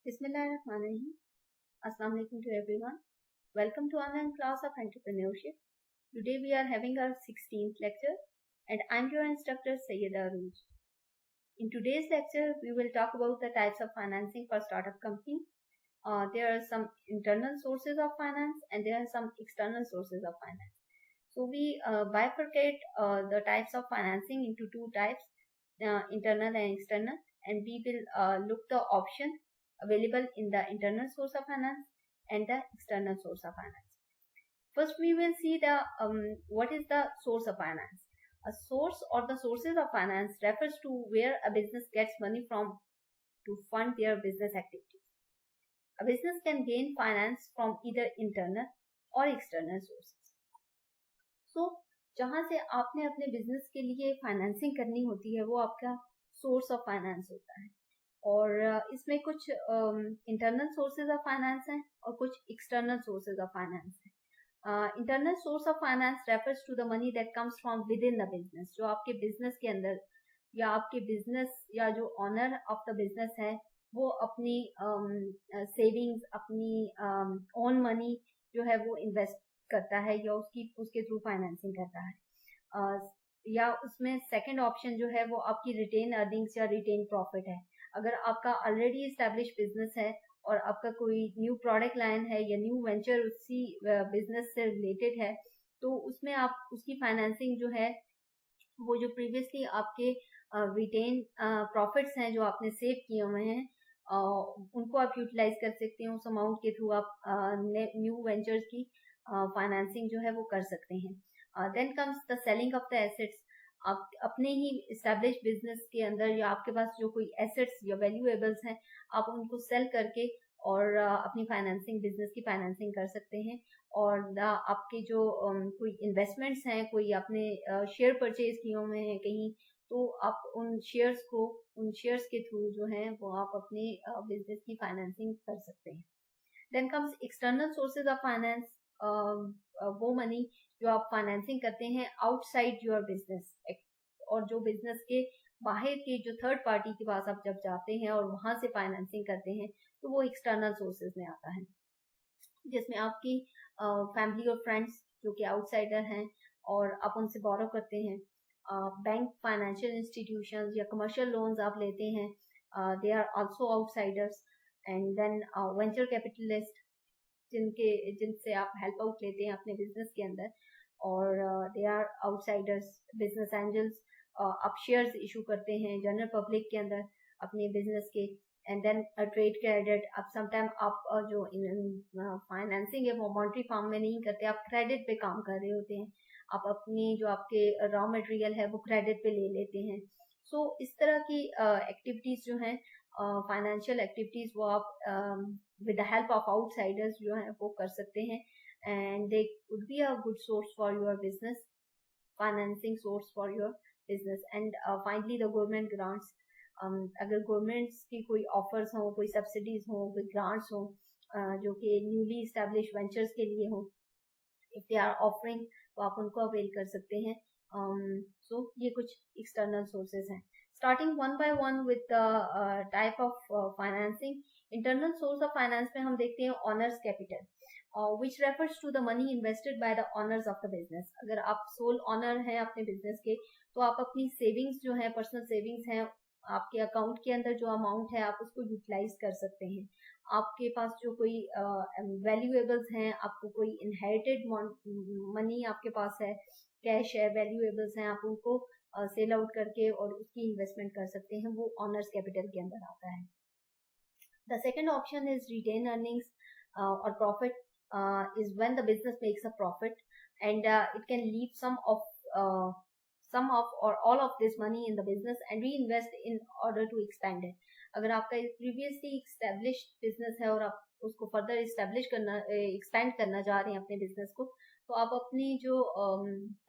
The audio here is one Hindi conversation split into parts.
Bismillahirrahmanirrahim. Assalamu alaikum to everyone. Welcome to online class of entrepreneurship. Today we are having our 16th lecture and I'm your instructor Sayyida Arooj. In today's lecture we will talk about the types of financing for startup company. There are some internal sources of finance and there are some external sources of finance. So we bifurcate the types of financing into two types, internal and external, and we will look the option available in the internal source of finance and the external source of finance. First, we will see the what is the source of finance. A source or the sources of finance refers to where a business gets money from to fund their business activities. A business can gain finance from either internal or external sources. So, जहां से आपने अपने बिजनेस के लिए फाइनेंसिंग करनी होती है वो आपका सोर्स ऑफ फाइनेंस होता है और इसमें कुछ इंटरनल सोर्सेज ऑफ फाइनेंस हैं और कुछ एक्सटर्नल सोर्सेज ऑफ फाइनेंस हैं. Internal source of finance refers to the money that comes from within the business, जो आपके बिजनेस के अंदर या आपके बिजनेस या जो ऑनर ऑफ द बिजनेस है वो अपनी सेविंग्स अपनी ओन मनी जो है वो इन्वेस्ट करता है या उसके थ्रू फाइनेंसिंग करता है. या उसमें सेकंड ऑप्शन जो है वो आपकी रिटेन अर्निंग्स या रिटेन प्रॉफिट है. अगर आपका ऑलरेडी एस्टैब्लिश बिजनेस है और आपका कोई न्यू प्रोडक्ट लाइन है या न्यू वेंचर उसी बिजनेस से रिलेटेड है तो उसमें आप उसकी फाइनेंसिंग जो है वो जो प्रीवियसली आपके रिटेन प्रॉफिट्स हैं जो आपने सेव किए हुए हैं उनको आप यूटिलाइज कर सकते हैं. उस अमाउंट के थ्रू आप न्यू वेंचर्स की फाइनेंसिंग जो है वो कर सकते हैं. Then comes the selling of the assets. आप अपने ही एस्टैब्लिश बिजनेस के अंदर या आपके पास जो कोई एसेट्स या वैल्यूएबल्स हैं आप उनको सेल करके और अपनी फाइनेंसिंग बिजनेस की फाइनेंसिंग कर सकते हैं. और आपके जो कोई इन्वेस्टमेंट्स हैं कोई आपने शेयर परचेज किए हुए हैं कहीं तो आप उन शेयर्स के थ्रू जो हैं वो आप अपने बिजनेस की फाइनेंसिंग कर सकते हैं. Then comes external sources of finance. वो मनी जो आप फाइनेंसिंग करते हैं आउटसाइड योर बिजनेस और जो बिजनेस के बाहर के जो थर्ड पार्टी के पास आप जब जाते हैं और वहां से फाइनेंसिंग करते हैं तो वो एक्सटर्नल सोर्सेज में आता है जिसमें आपकी फैमिली और फ्रेंड्स जो कि आउटसाइडर हैं और आप उनसे बोरो करते हैं. बैंक फाइनेंशियल इंस्टीट्यूशंस या कमर्शियल लोन्स आप लेते हैं, they are also outsiders. And then venture capitalist जिनसे आप हेल्प आउट लेते हैं अपने बिजनेस के अंदर और they are outsiders. Business angels, आप शेयर्स इशू करते हैं जनरल पब्लिक के अंदर अपने बिजनेस के. And then trade credit. अब समटाइम आप जो फाइनेंसिंग है वो मॉनेटरी फॉर्म में नहीं करते, आप क्रेडिट पे काम कर रहे होते हैं. आप अपनी जो आपके रॉ मटेरियल है वो क्रेडिट पे ले लेते हैं. सो इस तरह की एक्टिविटीज जो हैं फाइनेंशियल एक्टिविटीज वो आप with the help of outsiders जो है वो कर सकते हैं and they could be a good source for your business, financing source for your business. And finally the government grants. अगर गवर्नमेंट्स की कोई ऑफर्स हो, कोई सब्सिडीज हो, कोई ग्रांट्स हो जो कि न्यूली एस्टैब्लिश वेंचर्स के लिए हो, इफ दे आर ऑफरिंग तो आप उनको अवेल कर सकते हैं. सो ये कुछ एक्सटर्नल सोर्सेज हैं. Starting one by one with the type of financing. Internal source of finance में हम देखते हैं honours capital which refers to the money invested by the owners of the business. अगर आप सोल ऑनर हैं अपने बिजनेस के तो आप अपनी सेविंग्स जो है पर्सनल सेविंग्स हैं आपके अकाउंट के अंदर जो अमाउंट है आप उसको यूटिलाइज कर सकते हैं. आपके पास जो कोई वैल्यूएबल्स हैं, आपको कोई इनहेरिटेड मनी आपके पास है, कैश है, वैल्यूएबल्स हैं, आप उनको सेल आउट करके और उसकी इन्वेस्टमेंट कर सकते हैं. वो ऑनर्स कैपिटल के अंदर आता है. The second option is retained earnings or profit is when the business makes a profit and it can leave some of or all of this money in the business and reinvest in order to expand it. अगर आपका previously established business है और आप उसको further expand करना चाह रहे हैं अपने business को तो आप अपनी जो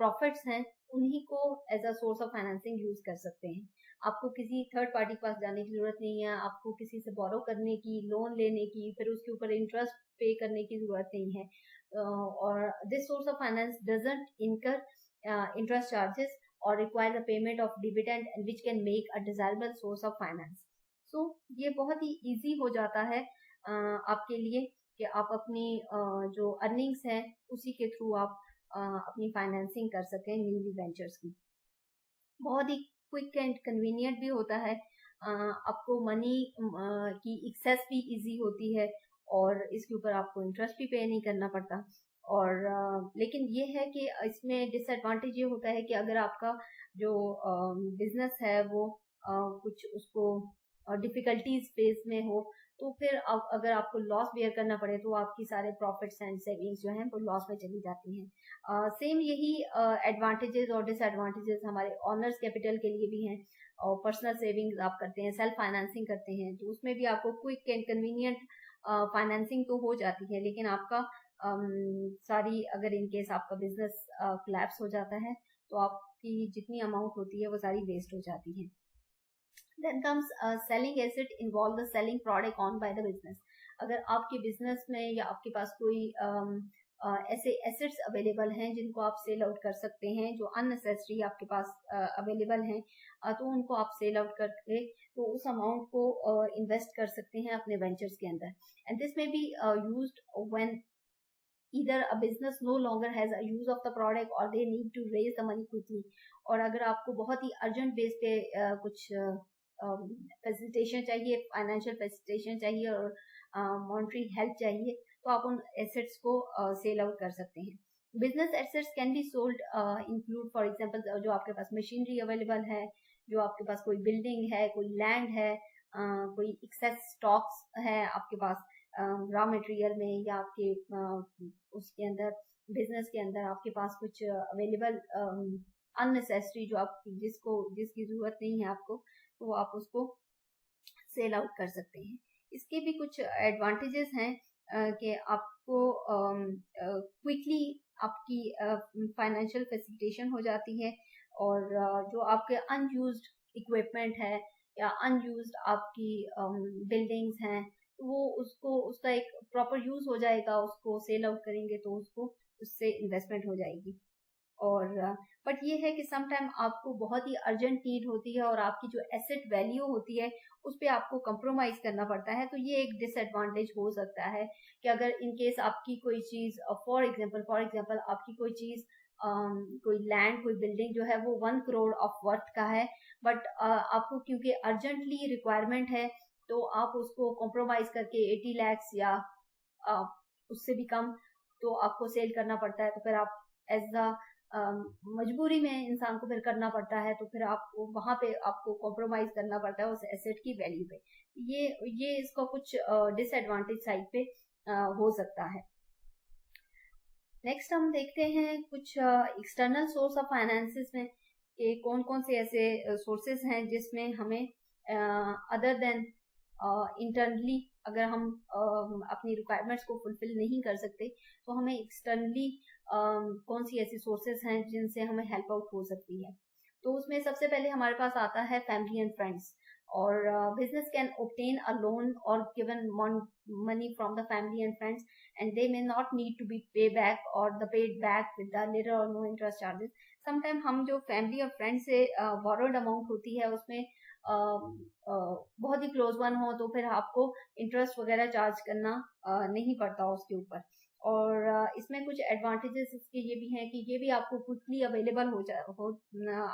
profits हैं उन्हीं को as a source of financing use कर सकते हैं. आपको किसी थर्ड पार्टी के पास जाने की जरूरत नहीं है, आपको किसी से बोरो करने की, लोन लेने की, फिर उसके ऊपर इंटरेस्ट पे करने की जरूरत नहीं है. और this source of finance doesn't incur interest charges or require the payment of dividend and which can make a desirable source of finance. ये बहुत ही इजी हो जाता है आपके लिए कि आप अपनी जो अर्निंग्स है उसी के थ्रू आप अपनी फाइनेंसिंग कर सकें न्यूली वेंचर्स की। बहुत ही क्विक एंड कन्वीनियंट भी होता है, आपको मनी की एक्सेस भी इजी होती है और इसके ऊपर आपको इंटरेस्ट भी पे नहीं करना पड़ता। और लेकिन ये है कि इसमें डिसएडवांटेज ये होता है कि अगर आपका जो बिजनेस है वो कुछ उसको डिफिकल्टीज फेस में हो तो फिर अगर आपको लॉस बेयर करना पड़े तो आपकी सारे प्रॉफिट्स एंड सेविंग्स जो हैं वो लॉस में चली जाती हैं। सेम यही एडवांटेजेस और डिसएडवांटेजेस हमारे ऑनर्स कैपिटल के लिए भी हैं। और पर्सनल सेविंग्स आप करते हैं, सेल्फ फाइनेंसिंग करते हैं, तो उसमें भी आपको क्विक एंड कन्वीनियंट फाइनेंसिंग तो हो जाती है, लेकिन आपका सारी अगर इन केस आपका बिजनेस कोलैप्स हो जाता है तो आपकी जितनी अमाउंट होती है वो सारी वेस्ट हो जाती है। Then comes selling asset involve the selling product owned by the business. अगर आपके बिजनेस में या आपके पास कोई ऐसे एसेट्स अवेलेबल हैं जिनको आप सेल आउट कर सकते हैं, जो अननेसेसरी आपके पास अवेलेबल हैं, तो उनको आप सेल आउट करके तो उस अमाउंट को इन्वेस्ट कर सकते हैं अपने वेंचर्स के अंदर। एंड दिस में be used when either a business no longer has a use of the product or they need to raise the money quickly। और अगर आपको बहुत ही अर्जेंट बेस पे कुछ फैसिलिटेशन चाहिए, फाइनेंशियल फैसिलिटेशन चाहिए और मॉनेटरी हेल्प चाहिए तो आप उन एसेट्स को सेल आउट कर सकते हैं। Business assets can be sold include for example जो आपके पास मशीनरी अवेलेबल है, जो आपके पास कोई बिल्डिंग है, कोई लैंड है, कोई एक्सेस स्टॉक्स है आपके पास रॉ मटेरियल में, या आपके उसके अंदर बिजनेस के अंदर आपके पास कुछ अवेलेबल अननेसेसरी जो आप जिसकी जरूरत नहीं है आपको, तो आप उसको सेल आउट कर सकते हैं। इसके भी कुछ एडवांटेजेस हैं कि आपको क्विकली आपकी फाइनेंशियल फैसिलिटेशन हो जाती है और जो आपके अनयूज्ड इक्विपमेंट है या अनयूज्ड आपकी बिल्डिंग्स हैं वो उसका एक प्रॉपर यूज हो जाएगा, उसको सेल आउट करेंगे तो उससे इन्वेस्टमेंट हो जाएगी। और बट ये है कि समटाइम आपको बहुत ही अर्जेंट नीड होती है और आपकी जो एसेट वैल्यू होती है उस पर आपको कंप्रोमाइज करना पड़ता है, तो ये एक डिसएडवांटेज हो सकता है कि अगर इन केस आपकी कोई चीज फॉर एग्जांपल आपकी कोई चीज कोई लैंड कोई बिल्डिंग जो है वो 1 करोड़ ऑफ वर्थ का है, बट आपको क्योंकि अर्जेंटली रिक्वायरमेंट है तो आप उसको कॉम्प्रोमाइज करके 80 लाख या उससे भी कम तो आपको सेल करना पड़ता है, तो फिर आप एज द मजबूरी में इंसान को फिर करना पड़ता है, तो फिर आपको वहां पे आपको कॉम्प्रोमाइज करना पड़ता है उस एसेट की वैल्यू पे। ये इसका कुछ डिसएडवांटेज साइड पे हो सकता है। नेक्स्ट हम देखते हैं कुछ एक्सटर्नल सोर्स ऑफ फाइनेंसिस में कि कौन कौन से ऐसे सोर्सेज हैं जिसमें हमें अदर देन इंटरनली अगर हम अपनी रिक्वायरमेंट्स को फुलफिल नहीं कर सकते तो हमें एक्सटर्नली कौन सी ऐसी सोर्सेज हैं जिनसे हमें हेल्प आउट हो सकती है। तो उसमें सबसे पहले हमारे पास आता है फैमिली एंड फ्रेंड्स। और business can obtain a loan or given money from the family and friends and they may not need to be pay back or the paid back with the little or no interest charges। Sometime हम जो फैमिली और फ्रेंड से borrowed amount होती है उसमें बहुत ही क्लोज वन हो तो फिर आपको इंटरेस्ट वगैरह चार्ज करना नहीं पड़ता उसके ऊपर। और इसमें कुछ एडवांटेजेस इसके ये भी हैं कि ये भी आपको क्विकली अवेलेबल हो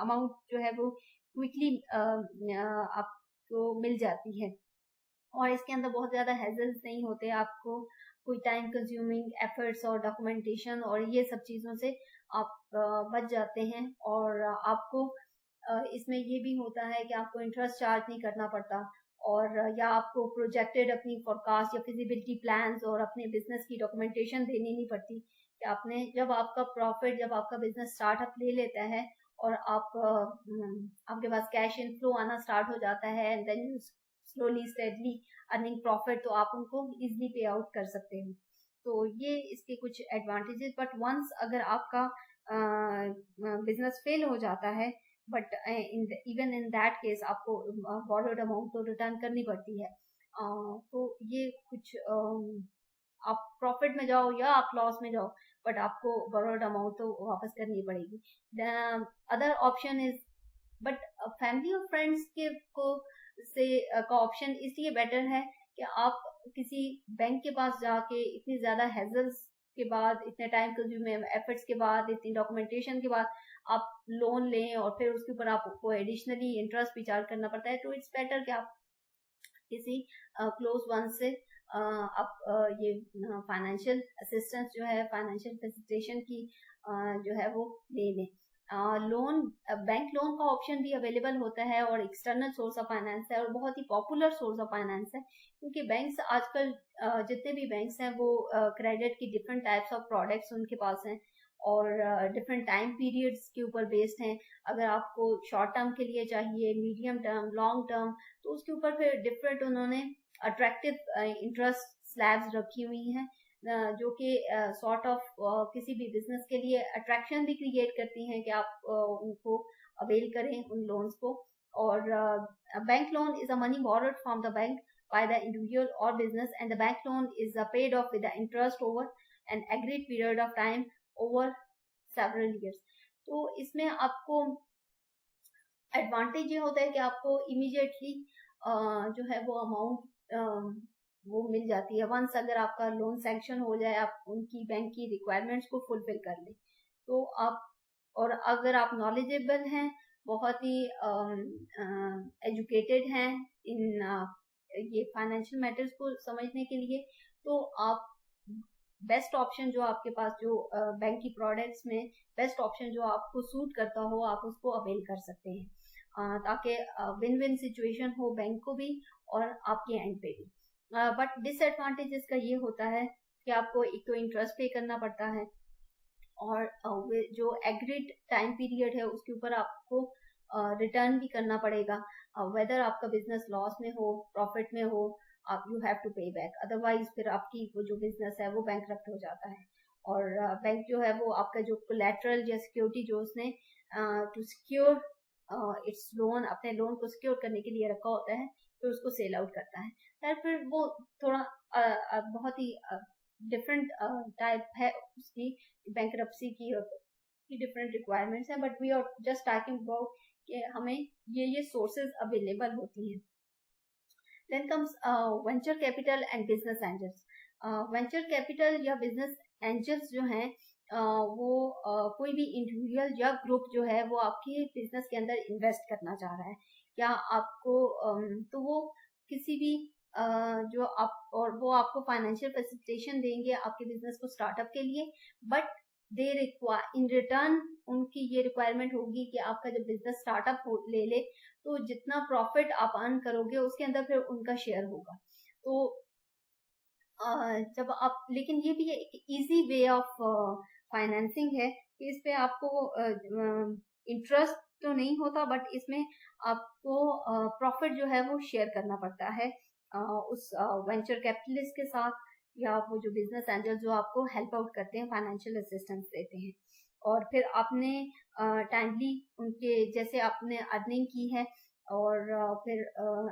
अमाउंट जो है वो क्विकली आपको मिल जाती है और इसके अंदर बहुत ज्यादा हेजल्स नहीं होते, आपको कोई टाइम कंज्यूमिंग एफर्ट्स और डॉक्यूमेंटेशन और ये सब चीजों से आप बच जाते हैं। और आपको इसमें ये भी होता है कि आपको इंटरेस्ट चार्ज नहीं करना पड़ता और या आपको प्रोजेक्टेड अपनी फोरकास्ट या फिजिबिलिटी प्लान्स और अपने बिजनेस की डॉक्यूमेंटेशन देनी नहीं पड़ती कि आपने जब आपका बिजनेस स्टार्टअप ले लेता है और आपके पास कैश इनफ्लो आना स्टार्ट हो जाता है and then you slowly steadily earning profit, तो आप उनको इजीली पे आउट कर सकते हैं। तो ये इसके कुछ एडवांटेजेस। बट वंस अगर आपका बिजनेस फेल हो जाता है but even in that case आपको borrowed अमाउंट तो रिटर्न करनी पड़ती है। तो ये कुछ आप प्रॉफिट में जाओ या आप लॉस में जाओ बट आपको borrowed अमाउंट तो वापस करनी पड़ेगी। Other option is but family और फ्रेंड्स के को से का ऑप्शन इसलिए बेटर है कि आप किसी बैंक के पास जाके इतनी ज्यादा हैजल्स के बाद, इतने टाइम कंज्यूमिंग एफर्ट्स के बाद, इतनी डॉक्यूमेंटेशन के बाद आप लोन लें और फिर उसके ऊपर आपको एडिशनली इंटरेस्ट भी चार्ज करना पड़ता है, तो इट्स बेटर कि आप किसी क्लोज वन से आप ये फाइनेंशियल असिस्टेंस जो है, फाइनेंशियल फैसिलिटेशन की जो है वो ले लें। लोन, बैंक लोन का ऑप्शन भी अवेलेबल होता है और एक्सटर्नल सोर्स ऑफ फाइनेंस है और बहुत ही पॉपुलर सोर्स ऑफ फाइनेंस है, क्योंकि बैंक्स आजकल जितने भी बैंक्स हैं वो क्रेडिट की डिफरेंट टाइप्स ऑफ प्रोडक्ट्स उनके पास हैं और डिफरेंट टाइम पीरियड्स के ऊपर बेस्ड हैं। अगर आपको शॉर्ट टर्म के लिए चाहिए, मीडियम टर्म, लॉन्ग टर्म, तो उसके ऊपर फिर डिफरेंट उन्होंने अट्रैक्टिव इंटरेस्ट स्लैब्स रखी हुई हैं जो कि सॉर्ट ऑफ किसी भी बिजनेस के लिए अट्रैक्शन भी क्रिएट करती हैं कि आप उनको अवेल करें उन लोन्स को। और bank loan is a money borrowed from the bank by the individual or business, and the bank loan is paid off with the interest over an agreed period of time over several years। तो इसमें आपको एडवांटेज ये होता है कि आपको इमीडिएटली जो है वो अमाउंट वो मिल जाती है वंस अगर आपका लोन सैंक्शन हो जाए, आप उनकी बैंक की रिक्वायरमेंट्स को फुलफिल कर लें तो आप, और अगर आप नॉलेजेबल हैं, बहुत ही एजुकेटेड हैं इन ये फाइनेंशियल मैटर्स को समझने के लिए, तो आप बेस्ट ऑप्शन जो आपके पास जो बैंक की प्रोडक्ट्स में बेस्ट ऑप्शन जो आपको सूट करता हो आप उसको अवेल कर सकते हैं ताकि विन विन सिचुएशन हो बैंक को भी और आपके एंड पे भी। बट डिसएडवांटेज इसका ये होता है कि आपको एक तो इंटरेस्ट पे करना पड़ता है और जो एग्रीड टाइम पीरियड है उसके ऊपर आपको रिटर्न भी करना पड़ेगा, वेदर आपका बिजनेस लॉस में हो, प्रॉफिट में हो, आप यू हैव टू पे बैक, अदरवाइज फिर आपकी वो जो बिजनेस है वो बैंकरप्ट हो जाता है। और बैंक जो है वो आपका जो कोलैटरल या सिक्योरिटी जो उसने टू सिक्योर इट्स लोन, अपने लोन को सिक्योर करने के लिए रखा होता है, फिर उसको सेल आउट करता है। फिर वो थोड़ा बहुत ही डिफरेंट टाइप है उसकी बैंकरप्सी की डिफरेंट रिक्वायरमेंट्स है, but we are just talking about कि हमें ये सोर्सेज अवेलेबल होती हैं। Then comes venture capital and business angels. Venture capital या बिजनेस एंजल्स जो हैं वो कोई भी इंडिविजुअल या ग्रुप जो है वो आपके बिजनेस के अंदर इन्वेस्ट करना चाह रहा है, या आपको तो वो किसी भी जो आप, और वो आपको फाइनेंशियल फैसिलिटेशन देंगे आपके बिजनेस को स्टार्टअप के लिए, but they require in return उनकी ये रिक्वायरमेंट होगी कि आपका जब बिजनेस स्टार्टअप ले ले तो जितना प्रॉफिट आप अर्न करोगे उसके अंदर फिर उनका शेयर होगा। तो जब आप, लेकिन ये भी एक इजी वे ऑफ फाइनेंसिंग है कि इस पे आपको इंटरेस्ट तो नहीं होता, बट इसमें आपको प्रॉफिट जो है वो शेयर करना पड़ता है उस वेंचर कैपिटलिस्ट के साथ, या वो जो बिजनेस एंजल जो आपको हेल्प आउट करते हैं, फाइनेंशियल असिस्टेंस देते हैं। और फिर आपने टाइमली उनके जैसे आपने अर्निंग की है और फिर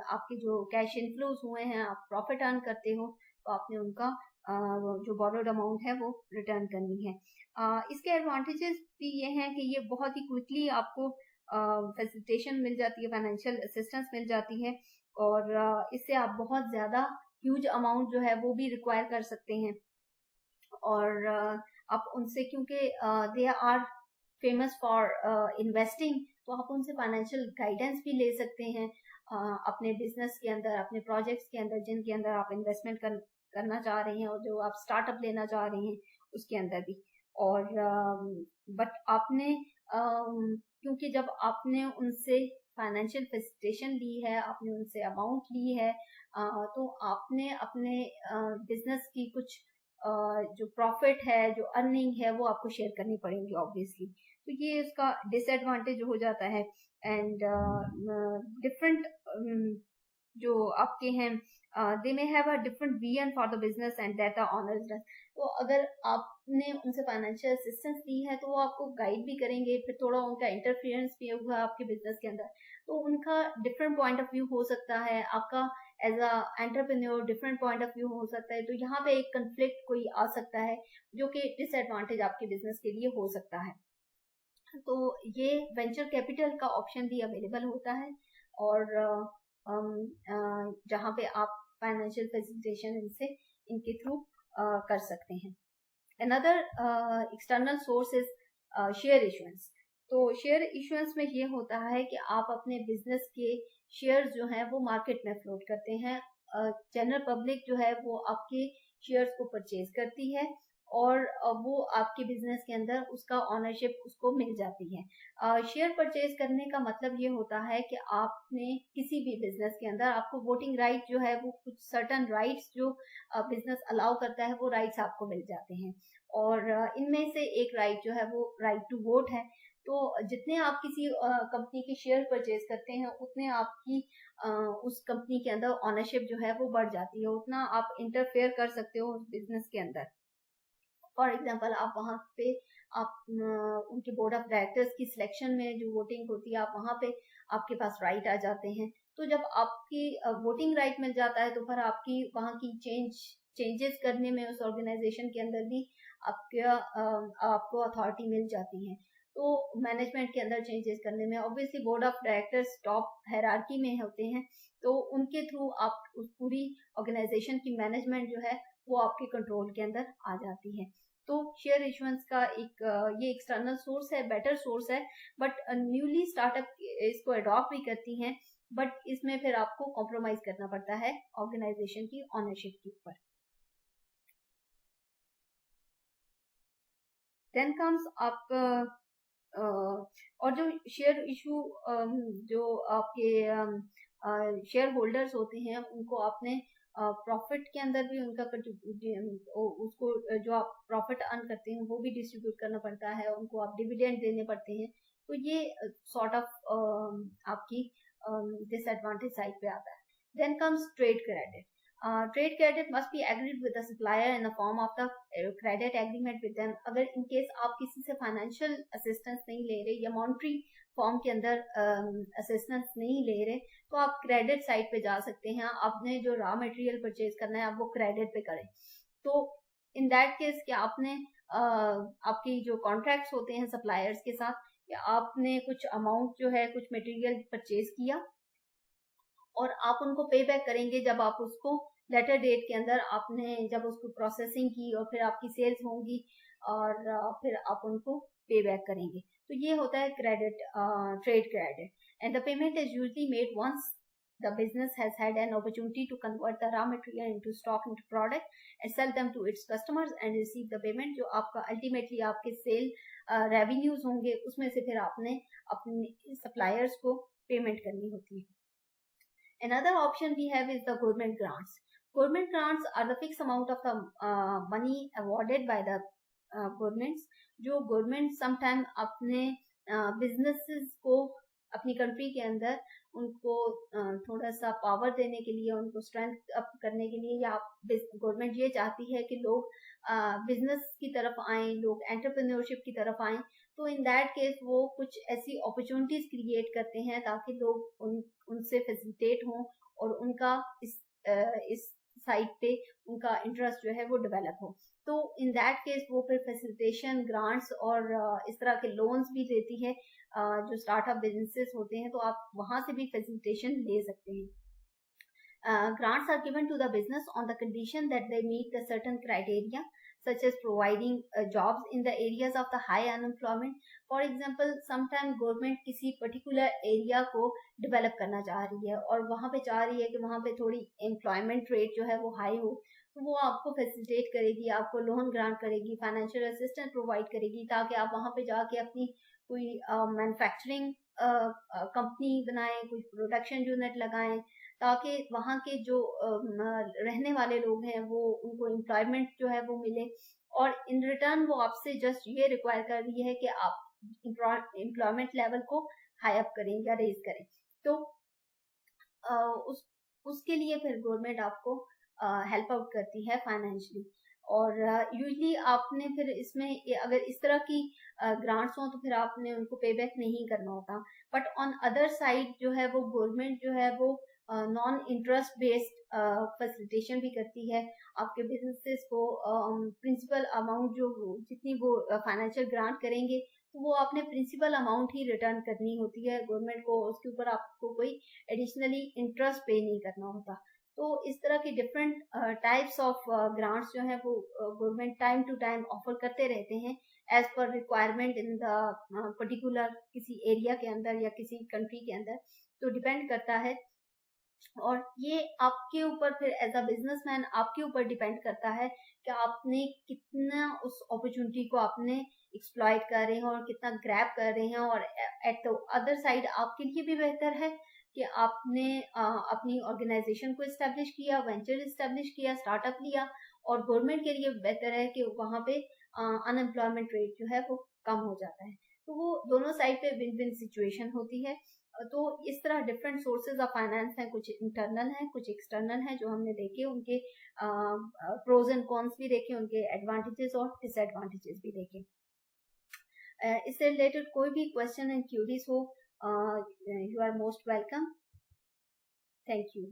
आपके जो कैश इनफ्लोज हुए हैं, आप प्रॉफिट अर्न करते हो, तो आपने उनका जो बोरोड अमाउंट है वो रिटर्न करनी है। इसके एडवांटेजेस भी ये हैं कि ये बहुत ही क्विकली आपको फैसिलिटेशन मिल जाती है, फाइनेंशियल असिस्टेंस मिल जाती है, और इससे आप बहुत ज्यादा ह्यूज अमाउंट जो है वो भी रिक्वायर कर सकते हैं। और आप उनसे, क्योंकि they are famous for investing, तो आप उनसे फाइनेंशियल गाइडेंस भी ले सकते हैं अपने बिजनेस के अंदर, अपने प्रोजेक्ट्स के अंदर जिनके अंदर आप इन्वेस्टमेंट करना चाह रहे हैं और जो आप स्टार्टअप लेना चाह रहे हैं उसके अंदर भी। और बट आपने क्योंकि जब आपने उनसे फाइनेंशियल फैसिलिटेशन ली है, आपने उनसे अमाउंट ली है, तो आपने अपने बिजनेस की कुछ जो प्रॉफिट है, जो अर्निंग है, वो आपको शेयर करनी पड़ेगी ऑब्वियसली। तो ये इसका डिसएडवांटेज हो जाता है। एंड डिफरेंट जो आपके हैं they may have a different vision for the business and that are owners. तो अगर आपने उनसे फाइनेंशियल असिस्टेंस ली है तो वो आपको गाइड भी करेंगे, फिर थोड़ा उनका इंटरफेरेंस भी होगा आपके बिजनेस के अंदर, तो उनका डिफरेंट पॉइंट ऑफ व्यू हो सकता है, आपका as a entrepreneur different point of view हो सकता है। तो यहाँ पे एक कंफ्लिक्ट कोई आ सकता है जो कि डिसएडवांटेज आपके बिजनेस के लिए हो सकता है। तो ये वेंचर कैपिटल का ऑप्शन भी अवेलेबल होता है, और जहाँ पे आप फाइनेंशियल फैसिलिटेशन इनके थ्रू कर सकते हैं। Another external source is share issuance. तो शेयर इशुएंस में ये होता है कि आप अपने बिजनेस के शेयर जो हैं वो मार्केट में फ्लोट करते हैं। जनरल पब्लिक जो है वो आपके शेयर्स को परचेज करती है, और वो आपके बिजनेस के अंदर उसका ऑनरशिप उसको मिल जाती है। शेयर परचेज करने का मतलब ये होता है कि आपने किसी भी बिजनेस के अंदर आपको वोटिंग राइट जो है वो कुछ सर्टन राइट्स जो बिजनेस अलाउ करता है वो राइट्स आपको मिल जाते हैं, और इनमें से एक राइट जो है वो राइट टू वोट है। तो जितने आप किसी कंपनी के शेयर परचेज करते हैं उतने आपकी उस कंपनी के अंदर ऑनरशिप जो है वो बढ़ जाती है, उतना आप इंटरफेयर कर सकते हो उस बिजनेस के अंदर। फॉर एग्जाम्पल आप वहाँ पे आप उनके बोर्ड ऑफ डायरेक्टर्स की सिलेक्शन में जो वोटिंग होती है आप वहाँ पे आपके पास राइट आ जाते हैं। तो जब आपकी वोटिंग राइट मिल जाता है तो फिर आपकी वहाँ की चेंजेस करने में उस ऑर्गेनाइजेशन के अंदर भी आपको अथॉरिटी मिल जाती है। तो मैनेजमेंट के अंदर चेंजेस करने में obviously board of directors top hierarchy में होते हैं, तो उनके थ्रू आप उस पूरी ऑर्गेनाइजेशन की मैनेजमेंट जो है वो आपके कंट्रोल के अंदर आ जाती है। तो शेयर इशुएंस का एक ये एक्सटर्नल सोर्स है, बेटर सोर्स है, बट न्यूली स्टार्टअप इसको अडॉप्ट भी करती हैं, बट इसमें फिर आपको कॉम्प्रोमाइज करना पड़ता है ऑर्गेनाइजेशन की ऑनरशिप के ऊपर। देन कम्स आप और जो शेयर इशू जो आपके शेयर होल्डर्स होते हैं उनको आपने प्रॉफिट के अंदर भी उनका उसको जो आप प्रॉफिट अर्न करते हैं वो भी डिस्ट्रीब्यूट करना पड़ता है, उनको आप डिविडेंड देने पड़ते हैं। तो ये सॉर्ट ऑफ आपकी डिसएडवांटेज साइड पे आता है। Then comes trade credit. Trade credit must be agreed with the supplier in the form of the credit agreement with them. अगर इन केस आप किसी से फाइनेंशियल असिस्टेंस नहीं ले रहे या मॉनिटरी फॉर्म के अंदर असिस्टेंस नहीं ले रहे तो आप क्रेडिट साइड पे जा सकते हैं। आपने जो रॉ मटेरियल परचेज करना है आप वो क्रेडिट पे करें। तो इन दैट केस क्या आपने आपकी जो कॉन्ट्रैक्ट्स होते हैं सप्लायर्स के साथ, या आपने कुछ अमाउंट जो है कुछ मटेरियल परचेज किया और आप उनको पे बैक करेंगे जब आप उसको लेटर डेट के अंदर आपने जब उसको प्रोसेसिंग की और फिर आपकी सेल्स होंगी और फिर आप उनको पे बैक करेंगे। तो ये होता है credit, trade credit, and the payment is usually made once the business has had an opportunity to convert the raw material into stock into product and sell them to its customers and receive the payment। जो आपका अल्टीमेटली आपके सेल रेवेन्यूज होंगे उसमें से फिर आपने अपने सप्लायर्स को पेमेंट करनी होती है। Another option we have is the government grants. Government grants are the fixed amount of the money awarded by the governments, जो government sometime अपने businesses को अपनी कंट्री के अंदर उनको थोड़ा सा पावर देने के लिए, उनको स्ट्रेंथ अप करने के लिए, या गवर्नमेंट ये चाहती है कि लोग बिजनेस की तरफ आएं, लोग एंटरप्रेन्योरशिप की तरफ आएं, तो इन दैट केस वो कुछ ऐसी अपॉर्चुनिटीज क्रिएट करते हैं ताकि लोग उनसे फैसिलिटेट हों और उनका इस साइड पे उनका इंटरेस्ट जो है वो डेवलप हो। तो इन दैट केस वो फिर फैसिलिटेशन ग्रांट्स और इस तरह के लोन्स भी देती है जो स्टार्टअप बिजनेसेस होते हैं, तो आप वहां से भी फैसिलिटेशन ले सकते हैं। Grants are given to the business on the condition that they meet the certain criteria such as providing jobs in the areas of the high unemployment. For example, sometime government किसी particular area को develop करना चाह रही है और वहाँ पे चाह रही है कि वहाँ पे थोड़ी employment rate जो है वो high हो, तो वो आपको फैसिलिटेट करेगी, आपको लोन ग्रांट करेगी, फाइनेंशियल असिस्टेंस प्रोवाइड करेगी ताकि आप वहाँ पे जाके अपनी कोई मैन्युफैक्चरिंग कंपनी बनाएं, कोई प्रोडक्शन यूनिट लगाएं, ताकि वहाँ के जो रहने वाले लोग हैं वो उनको एम्प्लॉयमेंट जो है वो मिले, और इन रिटर्न वो आपसे जस्ट ये रिक्वायर कर रही है कि आप एम्प्लॉयमेंट लेवल को हाई अप करें या रेज करें। तो उसके लिए फिर गवर्नमेंट आपको हेल्प आउट करती है फाइनेंशियली, और यूजली आपने फिर इसमें अगर इस तरह की ग्रांट्स हो तो फिर आपने उनको पे बैक नहीं करना होता। बट ऑन अदर साइड जो है वो गवर्नमेंट जो है वो नॉन इंटरेस्ट बेस्ड फैसिलिटेशन भी करती है आपके बिजनेसेस को। प्रिंसिपल अमाउंट जो जितनी वो फाइनेंशियल ग्रांट करेंगे तो वो आपने प्रिंसिपल अमाउंट ही रिटर्न करनी होती है गवर्नमेंट को, उसके ऊपर आपको कोई एडिशनली इंटरेस्ट पे नहीं करना होता। तो इस तरह की डिफरेंट टाइप्स ऑफ ग्रांट्स जो है वो government time to time offer करते रहते हैं as per requirement in the particular किसी एरिया के अंदर या किसी कंट्री के अंदर, तो डिपेंड करता है। और ये आपके ऊपर फिर एज अ बिजनेसमैन आपके ऊपर डिपेंड करता है कि आपने कितना उस अपॉर्चुनिटी को आपने एक्सप्लॉइट कर रहे हैं और कितना ग्रैब कर रहे हैं। और एट द अदर साइड आपके लिए भी बेहतर है कि आपने अपनी ऑर्गेनाइजेशन को इस्टेब्लिश किया, वेंचर इस्टेब्लिश किया, स्टार्टअप लिया। और गवर्नमेंट के लिए बेहतर है कि वहां पे अनएम्प्लॉयमेंट रेट जो है वो कम हो जाता है। तो वो दोनों साइड पे विन विन सिचुएशन होती है। तो इस तरह डिफरेंट सोर्सेज ऑफ फाइनेंस हैं, कुछ इंटरनल हैं, कुछ एक्सटर्नल हैं, जो हमने देखे, उनके प्रोज एंड कॉन्स भी देखे, उनके एडवांटेजेस और डिसएडवांटेजेस भी देखे। इससे रिलेटेड कोई भी क्वेश्चन एंड क्यूरीज हो, you are most welcome. Thank you.